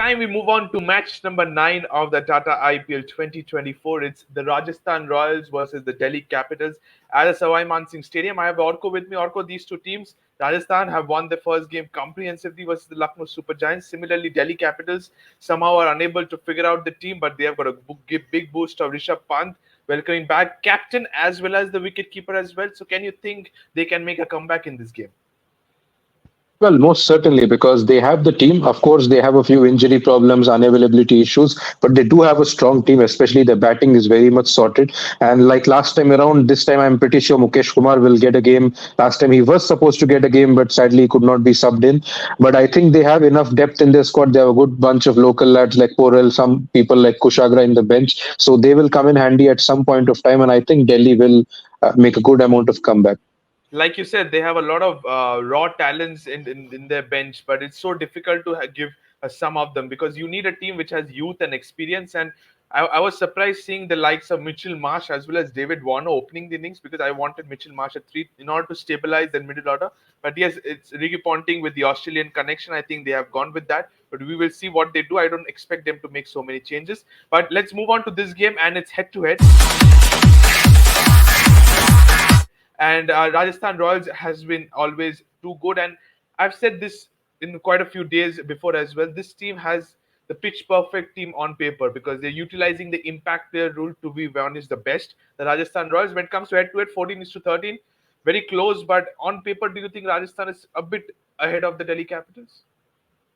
time we move on to match number 9 of the Tata IPL 2024. It's the Rajasthan Royals versus the Delhi Capitals at the Sawai Mansingh Stadium. I have Orko with me. Orko, these two teams, Rajasthan have won the first game comprehensively versus the Lucknow Super Giants. Similarly, Delhi Capitals somehow are unable to figure out the team, but they have got a big boost of Rishabh Pant welcoming back captain as well as the wicketkeeper as well. So, can you think they can make a comeback in this game? Well, most certainly, because they have the team. Of course, they have a few injury problems, unavailability issues, but they do have a strong team, especially the batting is very much sorted. And like last time around, this time I'm pretty sure Mukesh Kumar will get a game. Last time he was supposed to get a game, but sadly he could not be subbed in. But I think they have enough depth in their squad. They have a good bunch of local lads like Porel, some people like Kushagra in the bench. So they will come in handy at some point of time. And I think Delhi will make a good amount of comeback. Like you said, they have a lot of raw talents in their bench, but it's so difficult to give some of them because you need a team which has youth and experience. And I was surprised seeing the likes of Mitchell Marsh as well as David Warner opening the innings because I wanted Mitchell Marsh at 3 in order to stabilize the middle order. But yes, it's Ricky Ponting with the Australian connection. I think they have gone with that. But we will see what they do. I don't expect them to make so many changes. But let's move on to this game, and it's head to head. And Rajasthan Royals has been always too good. And I've said this in quite a few days before as well. This team has the pitch perfect team on paper because they're utilizing the impact player rule to be one is the best. The Rajasthan Royals, when it comes to head 14 is to 13, very close. But on paper, do you think Rajasthan is a bit ahead of the Delhi Capitals?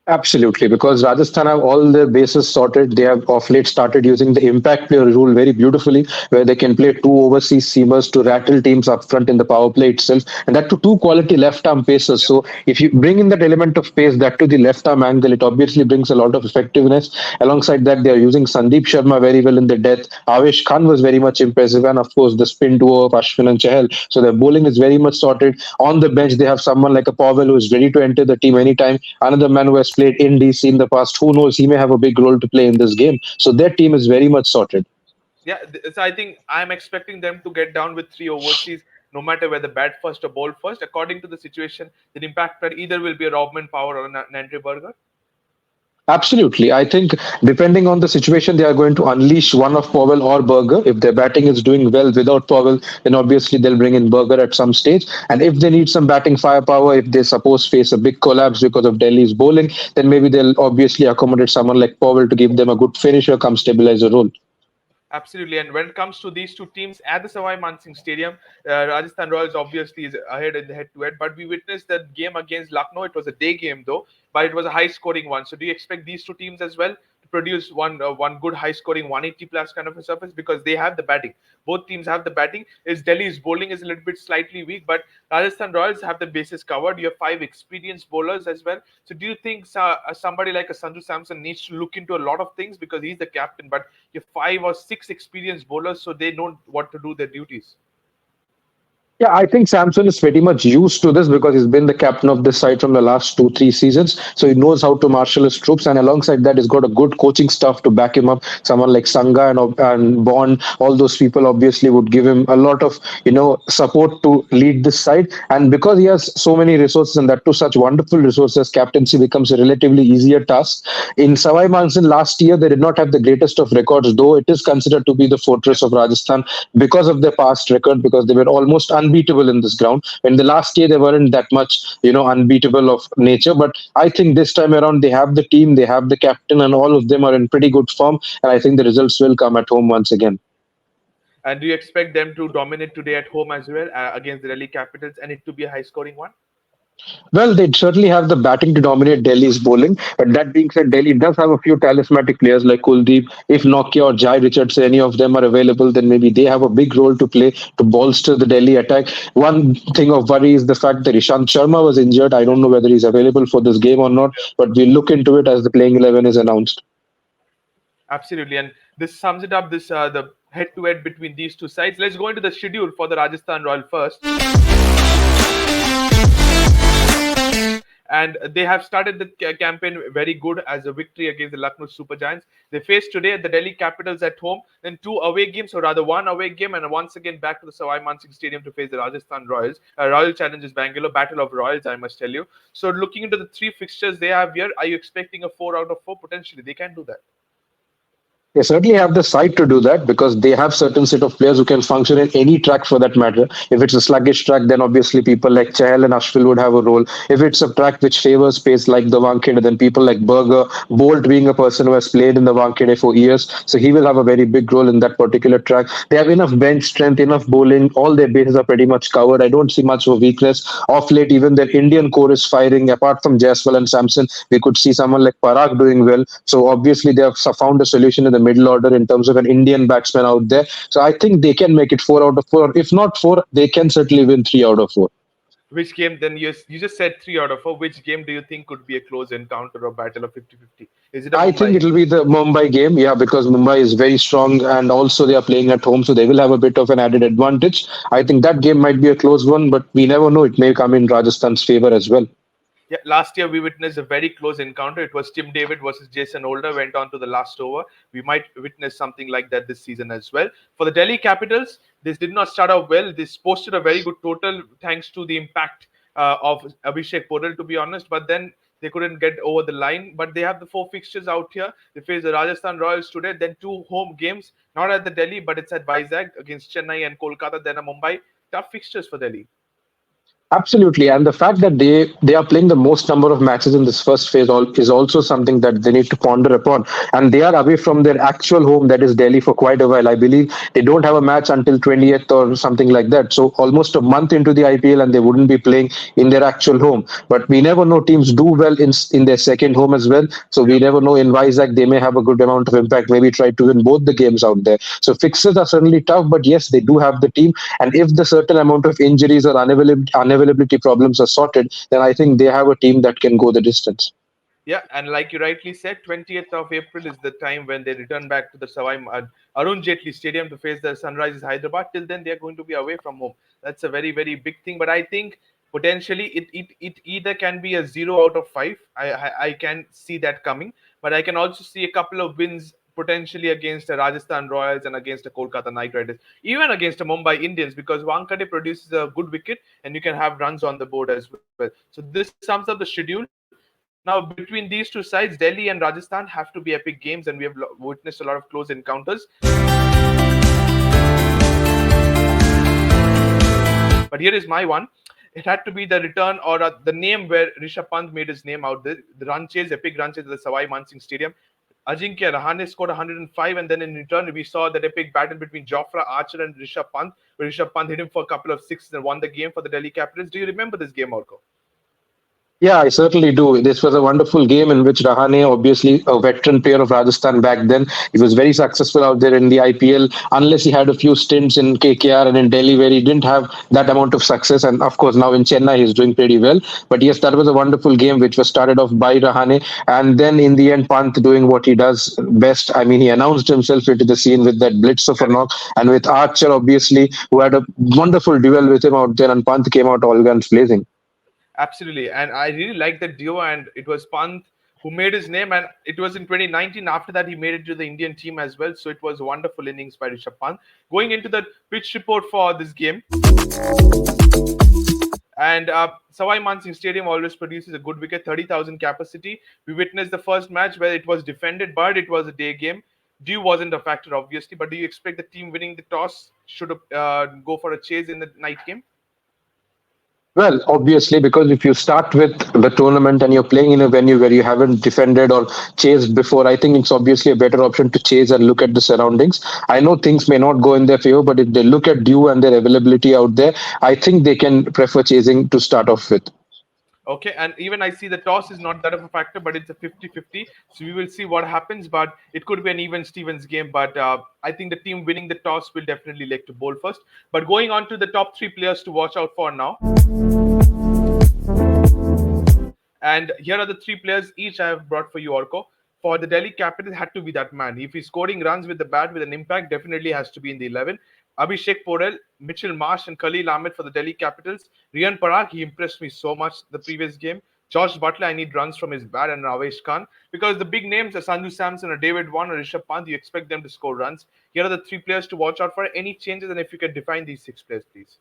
Absolutely, because Rajasthan have all their bases sorted. They have of late started using the impact player rule very beautifully, where they can play two overseas seamers to rattle teams up front in the power play itself, and that to two quality left arm pacers. So if you bring in that element of pace, that to the left arm angle, it obviously brings a lot of effectiveness. Alongside that, they are using Sandeep Sharma very well in the death. Avesh Khan was very much impressive, and of course the spin duo of Ashwin and Chahal. So their bowling is very much sorted. On the bench, they have someone like a Powell who is ready to enter the team anytime. Another man who has played in DC in the past. Who knows? He may have a big role to play in this game. So their team is very much sorted. Yeah, so I think I'm expecting them to get down with 3 overseas, no matter whether bat first or bowl first. According to the situation, the impact player either will be a Robman Power or an Andre Berger. Absolutely. I think depending on the situation, they are going to unleash one of Powell or Berger. If their batting is doing well without Powell, then obviously they'll bring in Berger at some stage. And if they need some batting firepower, if they suppose face a big collapse because of Delhi's bowling, then maybe they'll obviously accommodate someone like Powell to give them a good finisher come stabilizer role. Absolutely. And when it comes to these two teams at the Sawai Mansingh Stadium, Rajasthan Royals obviously is ahead in the head-to-head. But we witnessed that game against Lucknow. It was a day game though, but it was a high-scoring one. So do you expect these two teams as well to produce one good high-scoring 180 plus kind of a surface because they have the batting? Both teams have the batting. Is Delhi's bowling is a little bit slightly weak, but Rajasthan Royals have the bases covered. You have 5 experienced bowlers as well. So do you think somebody like a Sanju Samson needs to look into a lot of things because he's the captain, but you have 5 or 6 experienced bowlers, so they know what to do their duties? Yeah, I think Samson is pretty much used to this because he's been the captain of this side from the last 2, 3 seasons. So he knows how to marshal his troops, and alongside that, he's got a good coaching staff to back him up. Someone like Sangha and Bond, all those people obviously would give him a lot of support to lead this side. And because he has so many resources and that too such wonderful resources, captaincy becomes a relatively easier task. In Savai Mansin last year, they did not have the greatest of records, though it is considered to be the fortress of Rajasthan because of their past record, because they were almost unbeatable in this ground. In the last year, they weren't that much, unbeatable of nature. But I think this time around, they have the team, they have the captain, and all of them are in pretty good form. And I think the results will come at home once again. And do you expect them to dominate today at home as well against the Delhi Capitals and it to be a high-scoring one? Well, they certainly have the batting to dominate Delhi's bowling. But that being said, Delhi does have a few talismanic players like Kuldeep. If Nokia or Jai Richards, any of them are available, then maybe they have a big role to play to bolster the Delhi attack. One thing of worry is the fact that Ishant Sharma was injured. I don't know whether he's available for this game or not, but we'll look into it as the playing 11 is announced. Absolutely. And this sums it up, this the head-to-head between these two sides. Let's go into the schedule for the Rajasthan Royal first. and they have started the campaign very good as a victory against the Lucknow Super Giants. They face today the Delhi Capitals at home, then two away games, or rather one away game, and once again back to the Sawai Mansingh Stadium to face the Rajasthan Royals. Royal challenges Bangalore, battle of royals, I must tell you. So looking into the three fixtures they have here, are you expecting a 4 out of 4? Potentially, they can do that. They certainly have the side to do that because they have certain set of players who can function in any track for that matter. If it's a sluggish track, then obviously people like Chahal and Ashwin would have a role. If it's a track which favors pace like the Wankhede, then people like Berger, Bolt being a person who has played in the Wankhede for years, so he will have a very big role in that particular track. They have enough bench strength, enough bowling. All their bases are pretty much covered. I don't see much of a weakness. Off late, even their Indian core is firing. Apart from Jaiswal and Samson, we could see someone like Parag doing well. So obviously they have found a solution in the middle order in terms of an Indian batsman out there. So I think they can make it 4 out of 4. If not four, they can certainly win 3 out of 4. Which game then you just said 3 out of 4? Which game do you think could be a close encounter or battle of 50-50? Is it a I think Mumbai? it'll be the Mumbai game, yeah, because Mumbai is very strong and also they are playing at home, so they will have a bit of an added advantage. I think that game might be a close one, but we never know. It may come in Rajasthan's favor as well. Yeah, last year we witnessed a very close encounter. It was Tim David versus Jason Older, went on to the last over. We might witness something like that this season as well. For the Delhi Capitals, this did not start out well. This posted a very good total thanks to the impact of Abhishek Porel, to be honest. But then they couldn't get over the line. But they have the four fixtures out here. They face the Rajasthan Royals today, then two home games, not at the Delhi, but it's at Vizag against Chennai and Kolkata, then a Mumbai. Tough fixtures for Delhi. Absolutely, and the fact that they are playing the most number of matches in this first phase is also something that they need to ponder upon. And they are away from their actual home, that is Delhi, for quite a while. I believe they don't have a match until 20th or something like that. So almost a month into the IPL, and they wouldn't be playing in their actual home. But we never know. Teams do well in their second home as well. So we Yeah. never know. In Vizag, they may have a good amount of impact. Maybe try to win both the games out there. So fixes are certainly tough, but yes, they do have the team. And if the certain amount of injuries or unavailability problems are sorted, then I think they have a team that can go the distance. Yeah, and like you rightly said, 20th of April is the time when they return back to the Arun Jaitley Stadium to face the Sunrisers Hyderabad. Till then, they are going to be away from home. That's a very, very big thing. But I think potentially it either can be a 0 out of 5. I can see that coming. But I can also see a couple of wins potentially against the Rajasthan Royals and against the Kolkata Knight Riders, even against the Mumbai Indians, because Wankhede produces a good wicket and you can have runs on the board as well. So this sums up the schedule. Now, between these two sides, Delhi and Rajasthan have to be epic games, and we have witnessed a lot of close encounters. But here is my one. It had to be the return or the name where Rishabh Pant made his name out there. The run chase, epic run chase at the Sawai Mansingh Stadium. Ajinkya Rahane scored 105, and then in return, we saw that epic battle between Jofra Archer and Rishabh Pant, where Rishabh Pant hit him for a couple of sixes and won the game for the Delhi Capitals. Do you remember this game, Orko? Yeah, I certainly do. This was a wonderful game in which Rahane, obviously a veteran player of Rajasthan back then, he was very successful out there in the IPL, unless he had a few stints in KKR and in Delhi where he didn't have that amount of success. And of course, now in Chennai, he's doing pretty well. But yes, that was a wonderful game which was started off by Rahane. And then in the end, Pant doing what he does best. I mean, he announced himself into the scene with that blitz of a knock. And with Archer, obviously, who had a wonderful duel with him out there, and Pant came out all guns blazing. Absolutely. And I really like that duo. And it was Pant who made his name. And it was in 2019. After that, he made it to the Indian team as well. So it was wonderful innings by Rishabh Pant. Going into the pitch report for this game. And Sawai Mansingh Stadium always produces a good wicket, 30,000 capacity. We witnessed the first match where it was defended, but it was a day game. Dew wasn't a factor, obviously. But do you expect the team winning the toss should go for a chase in the night game? Well, obviously, because if you start with the tournament and you're playing in a venue where you haven't defended or chased before, I think it's obviously a better option to chase and look at the surroundings. I know things may not go in their favor, but if they look at Dew and their availability out there, I think they can prefer chasing to start off with. Okay, and even I see the toss is not that of a factor, but it's a 50-50. So we will see what happens, but it could be an even Stevens game. But I think the team winning the toss will definitely like to bowl first. But going on to the top three players to watch out for now. And here are the three players each I have brought for you, Orko. For the Delhi Capitals, had to be that man. If he's scoring runs with the bat with an impact, definitely has to be in the 11. Abhishek Porel, Mitchell Marsh, and Khalil Ahmed for the Delhi Capitals. Rian Parag, he impressed me so much the previous game. Josh Butler, I need runs from his bat, and Ravesh Khan, because the big names are Sanju Samson or David Warner or Rishabh Pant, you expect them to score runs. Here are the three players to watch out for. Any changes, and if you could define these six players, please.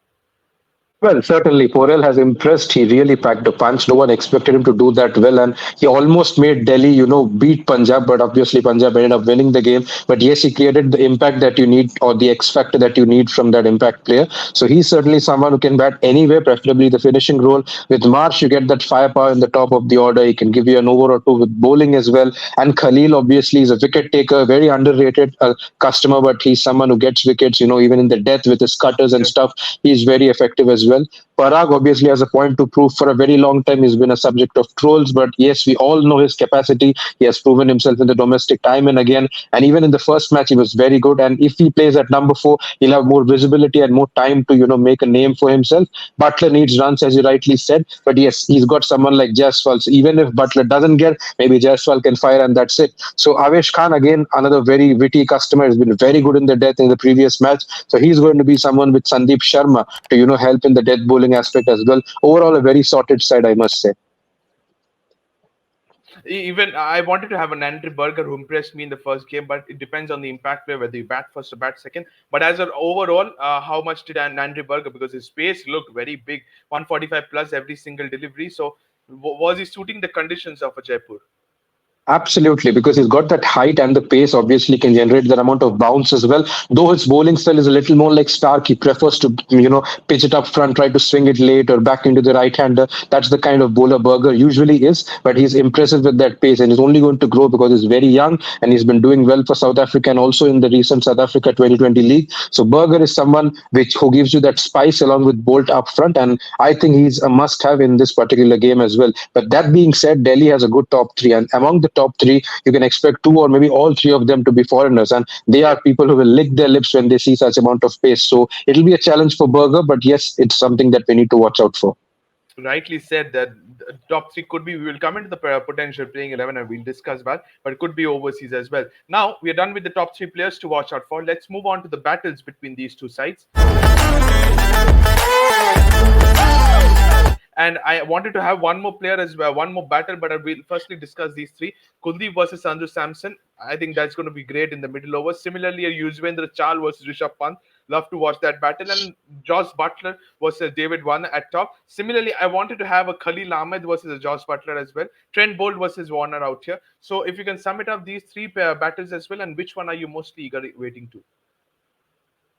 Well, certainly, Porel has impressed. He really packed a punch. No one expected him to do that well, and he almost made Delhi, beat Punjab. But obviously, Punjab ended up winning the game. But yes, he created the impact that you need, or the X factor that you need from that impact player. So he's certainly someone who can bat anywhere, preferably the finishing role. With Marsh, you get that firepower in the top of the order. He can give you an over or two with bowling as well. And Khalil obviously is a wicket taker, very underrated customer, but he's someone who gets wickets. Even in the death with his cutters and Yep. stuff, he's very effective as well. Parag obviously has a point to prove. For a very long time, he's been a subject of trolls, but yes, we all know his capacity. He has proven himself in the domestic time and again. And even in the first match, he was very good. And if he plays at number four, he'll have more visibility and more time to, make a name for himself. Butler needs runs, as you rightly said. But yes, he's got someone like Jaiswal. So even if Butler doesn't get, maybe Jaiswal can fire and that's it. So Avesh Khan, again, another very witty customer, has been very good in the death in the previous match. So he's going to be someone with Sandeep Sharma to, help in the death bowling aspect as well. Overall, a very sorted side, I must say. Even I wanted to have an Andrew Berger who impressed me in the first game, but it depends on the impact player whether you bat first or bat second. But as an overall, how much did Andrew Berger, because his pace looked very big, 145 plus every single delivery. So was he suiting the conditions of a Jaipur? Absolutely, because he's got that height and the pace obviously can generate that amount of bounce as well. Though his bowling style is a little more like Stark, he prefers to, pitch it up front, try to swing it late or back into the right hander. That's the kind of bowler Berger usually is, but he's impressive with that pace and he's only going to grow because he's very young and he's been doing well for South Africa and also in the recent South Africa 2020 league. So Berger is someone who gives you that spice along with Bolt up front, and I think he's a must have in this particular game as well. But that being said, Delhi has a good top three, and among the top three, you can expect two or maybe all three of them to be foreigners, and they are people who will lick their lips when they see such amount of pace. So it'll be a challenge for Berger, but yes, it's something that we need to watch out for. Rightly said that the top three could be. We will come into the potential playing 11 and we'll discuss that, but it could be overseas as well. Now we are done with the top three players to watch out for. Let's move on to the battles between these two sides. And I wanted to have one more player as well, one more battle, but I will firstly discuss these three. Kuldeep versus Sanju Samson. I think that's going to be great in the middle overs. Similarly, a Yuzvendra Chal versus Rishabh Pant. Love to watch that battle. And Josh Butler versus David Warner at top. Similarly, I wanted to have a Khalil Ahmed versus a Josh Butler as well. Trent Bolt versus Warner out here. So if you can sum it up, these three battles as well, and which one are you mostly eager waiting to?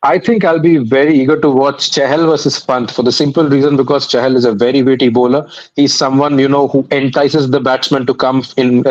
I think I'll be very eager to watch Chahal versus Pant for the simple reason because Chahal is a very witty bowler. He's someone who entices the batsman to come in,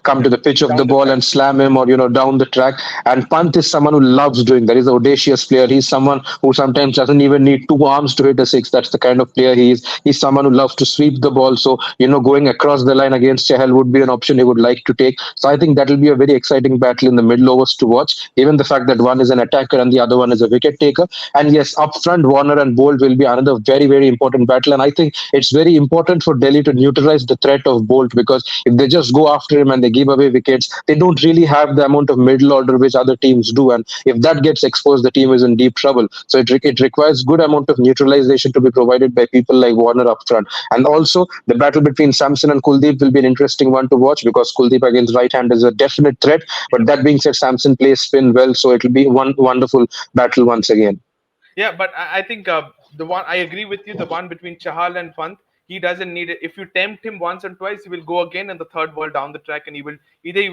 come to the pitch of the Down the ball track. and slam him or down the track. And Pant is someone who loves doing that. He's an audacious player. He's someone who sometimes doesn't even need two arms to hit a six. That's the kind of player he is. He's someone who loves to sweep the ball. So going across the line against Chahal would be an option he would like to take. So I think that will be a very exciting battle in the middle overs to watch. Even the fact that one is an attacker and the other one is a wicket taker. And yes, up front, Warner and Bolt will be another very, very important battle. And I think it's very important for Delhi to neutralize the threat of Bolt because if they just go after him and they give away wickets, they don't really have the amount of middle order which other teams do. And if that gets exposed, the team is in deep trouble. So it requires good amount of neutralization to be provided by people like Warner up front. And also, the battle between Samson and Kuldeep will be an interesting one to watch because Kuldeep against right hand is a definite threat. But that being said, Samson plays spin well, so it'll be one wonderful battle once again. Yeah, but I think the one I agree with you. The one between Chahal and Pant, he doesn't need it. If you tempt him once and twice, he will go again and the third ball down the track, and he will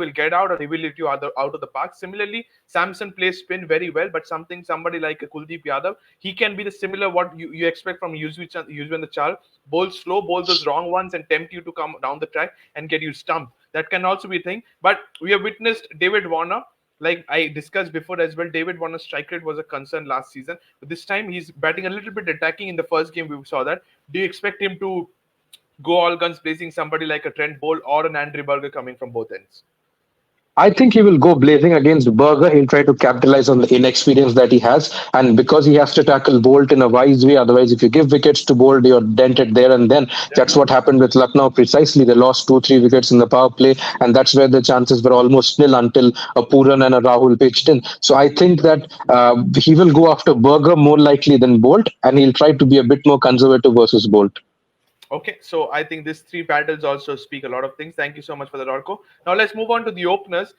get out or he will hit you out of the park. Similarly, Samson plays spin very well, but somebody like Kuldeep Yadav, he can be the similar what you expect from Yuzvendra Chal. Bowl slow, bowl those wrong ones, and tempt you to come down the track and get you stumped. That can also be a thing. But we have witnessed David Warner, like I discussed before as well, David Warner's strike rate was a concern last season. But this time he's batting a little bit attacking. In the first game, we saw that. Do you expect him to go all guns blazing, somebody like a Trent Bolt or an Andre Berger coming from both ends? I think he will go blazing against Berger. He'll try to capitalize on the inexperience that he has. And because he has to tackle Bolt in a wise way, otherwise, if you give wickets to Bolt, you're dented there and then. That's what happened with Lucknow precisely. They lost 2-3 wickets in the power play. And that's where the chances were almost nil until a Puran and a Rahul pitched in. So I think that he will go after Berger more likely than Bolt. And he'll try to be a bit more conservative versus Bolt. Okay, so I think these three battles also speak a lot of things. Thank you so much for that, Orko. Now let's move on to the openers.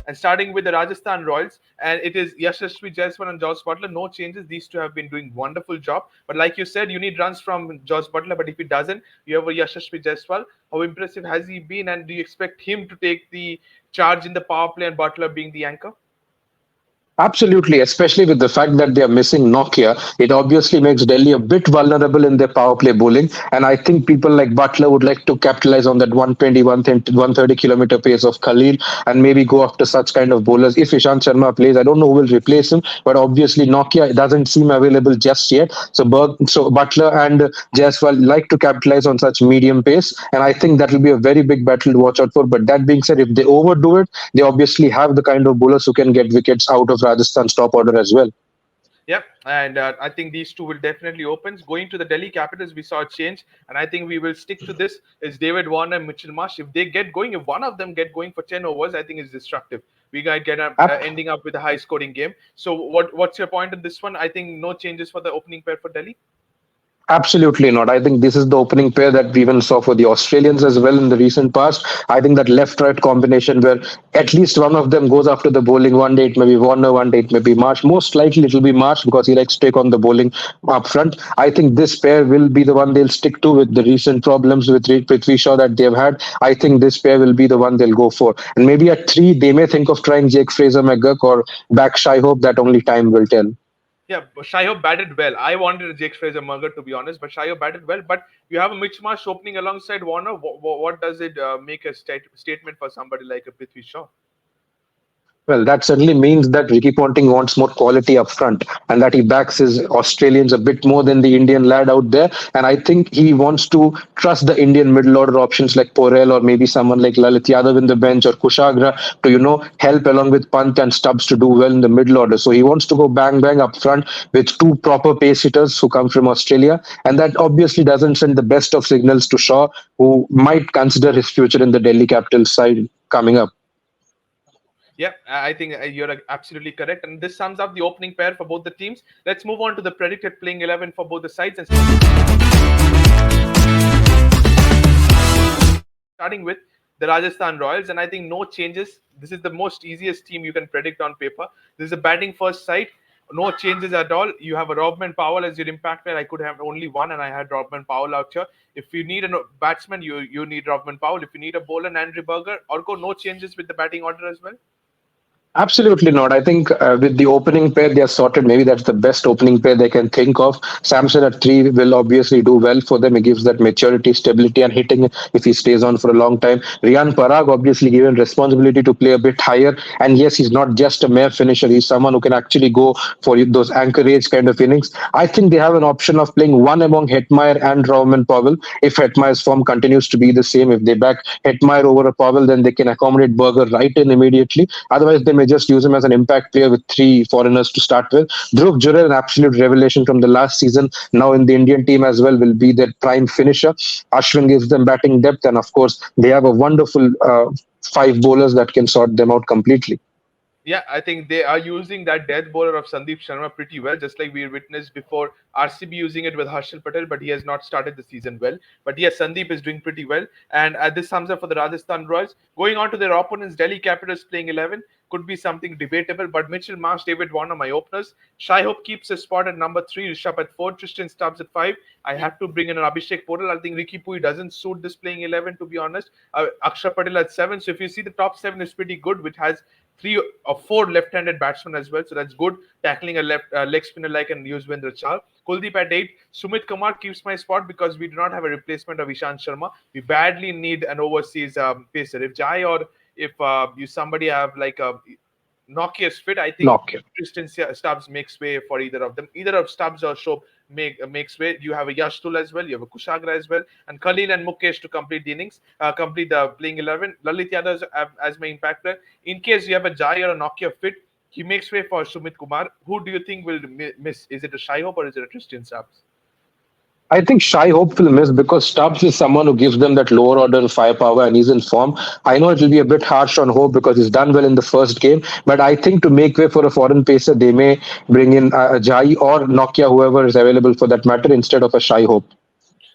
And starting with the Rajasthan Royals, and it is Yashasvi Jaiswal and Josh Butler. No changes. These two have been doing wonderful job. But like you said, you need runs from Josh Butler. But if he doesn't, you have a Yashasvi Jaiswal. How impressive has he been? And do you expect him to take the charge in the power play and Butler being the anchor? Absolutely, especially with the fact that they are missing Nokia, it obviously makes Delhi a bit vulnerable in their power play bowling. And I think people like Butler would like to capitalize on that 120, 130 kilometer pace of Khalil and maybe go after such kind of bowlers. If Ishant Sharma plays, I don't know who will replace him, but obviously Nokia doesn't seem available just yet. So Butler and Jaiswal like to capitalize on such medium pace, and I think that will be a very big battle to watch out for. But that being said, if they overdo it, they obviously have the kind of bowlers who can get wickets out of Rajasthan's top order as well. Yep, and I think these two will definitely open. Going to the Delhi Capitals, we saw a change, and I think we will stick to this. Is David Warner and Mitchell Marsh? If they get going, if one of them get going for 10 overs, I think it's destructive. We might get up, ending up with a high-scoring game. So, what's your point on this one? I think no changes for the opening pair for Delhi. Absolutely not. I think this is the opening pair that we even saw for the Australians as well in the recent past. I think that left-right combination where at least one of them goes after the bowling. One day it may be Warner, one day it may be Marsh. Most likely it will be Marsh because he likes to take on the bowling up front. I think this pair will be the one they'll stick to with the recent problems with Prithvi Shaw that they've had. I think this pair will be the one they'll go for. And maybe at three, they may think of trying Jake Fraser McGurk or back Shy Hope. That only time will tell. Yeah, but Shayo batted well. I wanted a Jake Fraser Murger to be honest, but Shayo batted well. But you have a Mitch Marsh opening alongside Warner. What does it make a statement for somebody like a Prithvi Shaw? Well, that certainly means that Ricky Ponting wants more quality up front and that he backs his Australians a bit more than the Indian lad out there. And I think he wants to trust the Indian middle order options like Porel or maybe someone like Lalit Yadav in the bench or Kushagra to, help along with Pant and Stubbs to do well in the middle order. So he wants to go bang bang up front with two proper pace hitters who come from Australia. And that obviously doesn't send the best of signals to Shaw, who might consider his future in the Delhi Capitals side coming up. Yeah, I think you're absolutely correct. And this sums up the opening pair for both the teams. Let's move on to the predicted playing 11 for both the sides. And starting with the Rajasthan Royals, and I think no changes. This is the most easiest team you can predict on paper. This is a batting first side. No changes at all. You have a Robman Powell as your impact player. I could have only one, and I had Robman Powell out here. If you need a batsman, you need Robman Powell. If you need a bowler, Andrew Berger. Orko, no changes with the batting order as well. Absolutely not. I think with the opening pair, they are sorted. Maybe that's the best opening pair they can think of. Samson at three will obviously do well for them. He gives that maturity, stability, and hitting if he stays on for a long time. Riyan Parag obviously given responsibility to play a bit higher. And yes, he's not just a mere finisher. He's someone who can actually go for those anchorage kind of innings. I think they have an option of playing one among Hetmeyer and Rahman Powell. If Hetmeyer's form continues to be the same, if they back Hetmeyer over a Powell, then they can accommodate Berger right in immediately. Otherwise, they may just use him as an impact player with three foreigners to start with. Dhruv Jurel, an absolute revelation from the last season, now in the Indian team as well, will be their prime finisher. Ashwin gives them batting depth, and of course, they have a wonderful five bowlers that can sort them out completely. Yeah, I think they are using that death bowler of Sandeep Sharma pretty well, just like we witnessed before RCB using it with Harshal Patel, but he has not started the season well. But yes, Sandeep is doing pretty well. And this sums up for the Rajasthan Royals. Going on to their opponents, Delhi Capitals playing 11 could be something debatable, but Mitchell Marsh, David Warner, my openers. Shai Hope keeps his spot at number 3, Rishabh at 4, Tristan Stubbs at 5. I have to bring in an Abhishek Portal. I think Ricky Pui doesn't suit this playing 11, to be honest. Akshar Patel at 7. So if you see the top 7 is pretty good, which has 3 or 4 left-handed batsmen as well. So that's good. Tackling a leg spinner like an Yuzvendra Chahal. Kuldeep at 8. Sumit Kumar keeps my spot because we do not have a replacement of Ishant Sharma. We badly need an overseas pacer. If Jai or if you somebody have like a Nokia's fit, I think Nokia. Tristan Stubbs makes way for either of them. Either of Stubbs or Shob makes way. You have a Yashtul as well. You have a Kushagra as well, and Khalil and Mukesh to complete the innings, complete the playing 11. Lalit Yadav as my impact player. In case you have a Jai or a Nokia fit, he makes way for Sumit Kumar. Who do you think will miss? Is it a Shai Hope or is it a Tristan Stubbs? I think Shai Hope will miss because Stubbs is someone who gives them that lower order firepower and he's in form. I know it will be a bit harsh on Hope because he's done well in the first game, but I think to make way for a foreign pacer, they may bring in a Jai or Nokia, whoever is available for that matter, instead of a Shai Hope.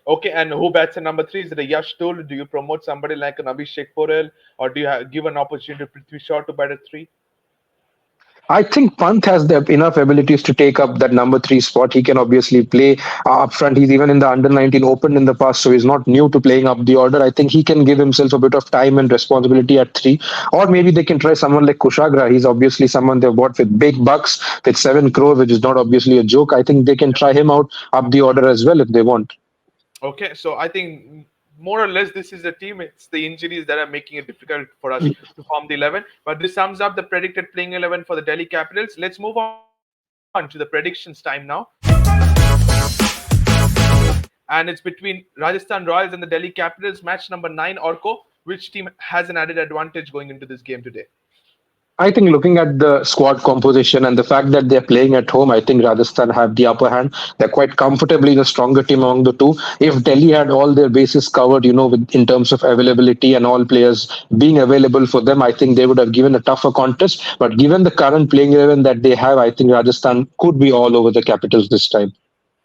Okay, and who bats at number three? Is it a Yash Tool? Do you promote somebody like an Abhishek Porel, or do you give an opportunity to Prithvi Shaw to bat at three? I think Pant has the enough abilities to take up that number three spot. He can obviously play up front. He's even in the under 19 Open in the past, so he's not new to playing up the order. I think he can give himself a bit of time and responsibility at three. Or maybe they can try someone like Kushagra. He's obviously someone they've bought with big bucks, with 7 crore, which is not obviously a joke. I think they can try him out up the order as well if they want. Okay, so I think more or less this is the team. It's the injuries that are making it difficult for us to form the 11. But this sums up the predicted playing 11 for the Delhi Capitals. Let's move on to the predictions time now. And it's between Rajasthan Royals and the Delhi Capitals, match number 9. Orko, which team has an added advantage going into this game today? I think looking at the squad composition and the fact that they're playing at home, I think Rajasthan have the upper hand. They're quite comfortably the stronger team among the two. If Delhi had all their bases covered, in terms of availability and all players being available for them, I think they would have given a tougher contest. But given the current playing 11 that they have, I think Rajasthan could be all over the Capitals this time.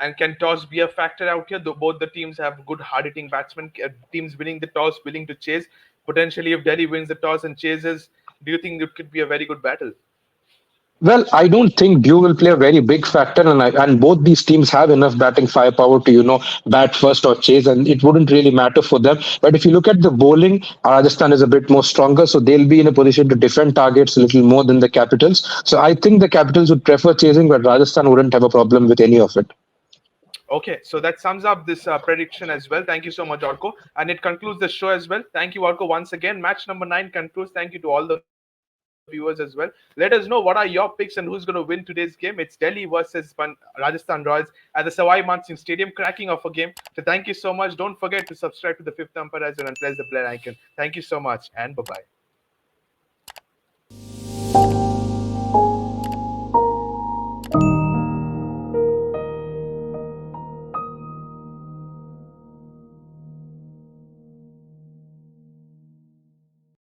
And can toss be a factor out here? Though both the teams have good hard-hitting batsmen. Teams winning the toss, willing to chase. Potentially, if Delhi wins the toss and chases, do you think it could be a very good battle? Well, I don't think Dew will play a very big factor, and both these teams have enough batting firepower to bat first or chase, and it wouldn't really matter for them. But if you look at the bowling, Rajasthan is a bit more stronger, so they'll be in a position to defend targets a little more than the Capitals. So I think the Capitals would prefer chasing, but Rajasthan wouldn't have a problem with any of it. Okay, so that sums up this prediction as well. Thank you so much, Orko. And it concludes the show as well. Thank you, Orko, once again. Match number 9 concludes. Thank you to all the viewers as well. Let us know what are your picks and who's going to win today's game. It's Delhi versus Rajasthan Royals at the Sawai Mansingh Stadium, cracking off a game. So thank you so much. Don't forget to subscribe to the Fifth Umpire as well and press the bell icon. Thank you so much, and bye bye.